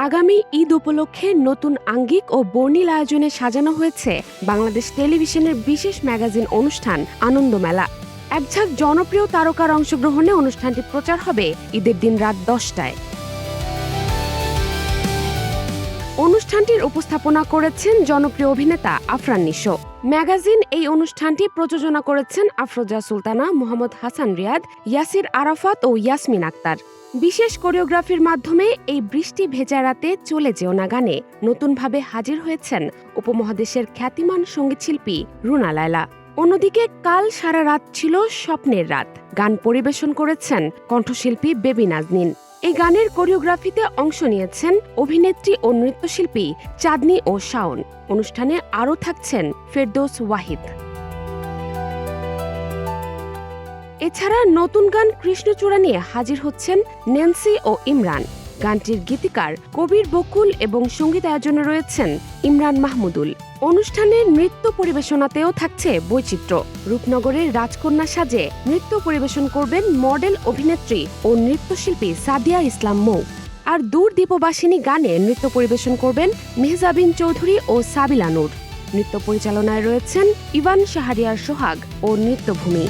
আগামী ঈদ উপলক্ষে নতুন আঙ্গিক ও বর্ণিল আয়োজনে সাজানো হয়েছে বাংলাদেশ টেলিভিশনের বিশেষ ম্যাগাজিন অনুষ্ঠান আনন্দমেলা। একঝাঁক জনপ্রিয় তারকার অংশগ্রহণে অনুষ্ঠানটি প্রচার হবে ঈদের দিন রাত 10টায়। অনুষ্ঠানটির উপস্থাপনা করেছেন জনপ্রিয় অভিনেতা আফরান নিশো। ম্যাগাজিন এই অনুষ্ঠানটি প্রযোজনা করেছেন আফরোজা সুলতানা, মোহাম্মদ হাসান রিয়াদ, ইয়াসির আরাফাত ও ইয়াসমিন আক্তার। বিশেষ কোরিওগ্রাফির মাধ্যমে এই বৃষ্টি ভেজা রাতে চলে যেও না গানে নতুনভাবে হাজির হয়েছেন উপমহাদেশের খ্যাতিমান সঙ্গীতশিল্পী রুনা লায়লা। অন্যদিকে কাল সারা রাত ছিল স্বপ্নের রাত গান পরিবেশন করেছেন কণ্ঠশিল্পী বেবি নাজনীন। এই গানের কোরিওগ্রাফিতে অংশ নিয়েছেন অভিনেত্রী ও নৃত্যশিল্পী চাঁদনী ও শাওন। অনুষ্ঠানে আরও থাকছেন ফেরদৌস ওয়াহিদ। এছাড়া নতুন গান কৃষ্ণচূড়া নিয়ে হাজির হচ্ছেন ন্যান্সি ও ইমরান। গানটির গীতিকার কবির বকুল এবং সঙ্গীতায়োজনে রয়েছেন ইমরান মাহমুদুল। অনুষ্ঠানে নৃত্য পরিবেশনাতেও থাকছে বৈচিত্র্য। রূপনগরের রাজকন্যা সাজে নৃত্য পরিবেশন করবেন মডেল, অভিনেত্রী ও নৃত্যশিল্পী সাদিয়া ইসলাম মৌ। আর দূর দীপবাসিনী গানে নৃত্য পরিবেশন করবেন মেহজাবিন চৌধুরী ও সাবিলা নূর। নৃত্য পরিচালনায় রয়েছেন ইভান শাহরিয়ার সোহাগ ও নৃত্যভূমি।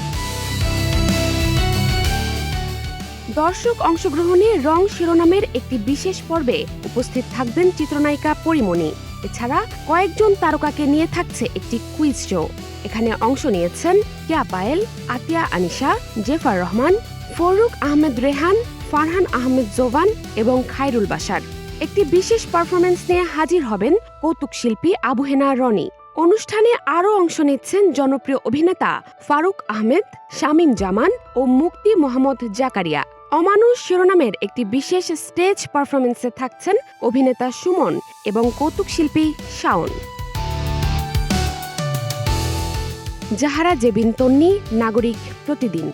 দর্শক অংশগ্রহণে রং শিরোনামের একটি বিশেষ পর্বে উপস্থিত থাকবেন চিত্রনায়িকা পরিমণি। এছাড়া কয়েকজন তারকাকে নিয়ে থাকছে একটি কুইজ শো। এখানে অংশ নিয়েছেন কেয়া পায়েল, আতিয়া আনিশা, জেফার রহমান, ফরুক আহমেদ রেহান, ফারহান আহমেদ জোবান এবং খায়রুল বাশার। একটি বিশেষ পারফরমেন্স নিয়ে হাজির হবেন কৌতুক শিল্পী আবু হেনা রনি। অনুষ্ঠানে আরও অংশ নিচ্ছেন জনপ্রিয় অভিনেতা ফারুক আহমেদ, শামীম জামান ও মুক্তি মোহাম্মদ জাকারিয়া। অমানুষ শিরোনামের একটি বিশেষ স্টেজ পারফরমেন্সে থাকছেন অভিনেতা সুমন এবং কৌতুক শিল্পী শাওন। জাহারা জেবিন তন্নি, নাগরিক প্রতিদিন।